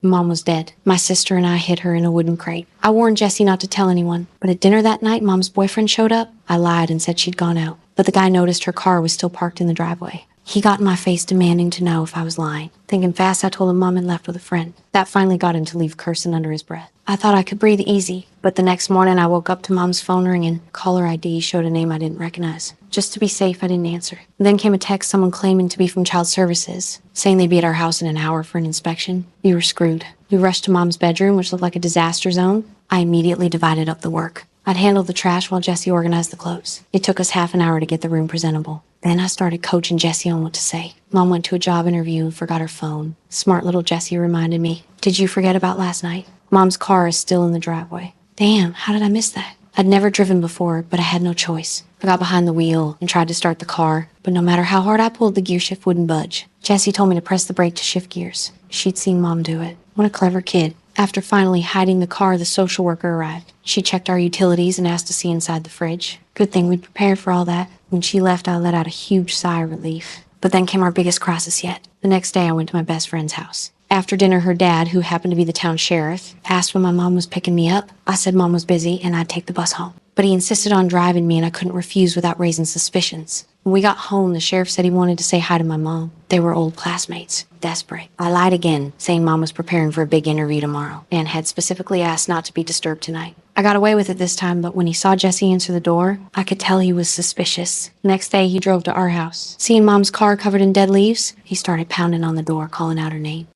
Mom was dead. My sister and I hid her in a wooden crate. I warned Jessie not to tell anyone, but at dinner that night, Mom's boyfriend showed up. I lied and said she'd gone out, but the guy noticed her car was still parked in the driveway. He got in my face demanding to know if I was lying. Thinking fast, I told him Mom had left with a friend. That finally got him to leave cursing under his breath. I thought I could breathe easy, but the next morning I woke up to Mom's phone ringing. Caller ID showed a name I didn't recognize. Just to be safe, I didn't answer. Then came a text someone claiming to be from Child Services, saying they'd be at our house in an hour for an inspection. We were screwed. We rushed to Mom's bedroom, which looked like a disaster zone. I immediately divided up the work. I'd handle the trash while Jessie organized the clothes. It took us half an hour to get the room presentable. Then I started coaching Jessie on what to say. Mom went to a job interview and forgot her phone. Smart little Jessie reminded me, "Did you forget about last night? Mom's car is still in the driveway." Damn, how did I miss that? I'd never driven before, but I had no choice. I got behind the wheel and tried to start the car, but no matter how hard I pulled, the gear shift wouldn't budge. Jessie told me to press the brake to shift gears. She'd seen Mom do it. What a clever kid. After finally hiding the car, the social worker arrived. She checked our utilities and asked to see inside the fridge. Good thing we'd prepared for all that. When she left, I let out a huge sigh of relief. But then came our biggest crisis yet. The next day, I went to my best friend's house. After dinner, her dad, who happened to be the town sheriff, asked when my mom was picking me up. I said Mom was busy and I'd take the bus home. But he insisted on driving me and I couldn't refuse without raising suspicions. When we got home, the sheriff said he wanted to say hi to my mom. They were old classmates. Desperate. I lied again, saying Mom was preparing for a big interview tomorrow and had specifically asked not to be disturbed tonight. I got away with it this time, but when he saw Jessie answer the door, I could tell he was suspicious. Next day, he drove to our house. Seeing Mom's car covered in dead leaves, he started pounding on the door, calling out her name.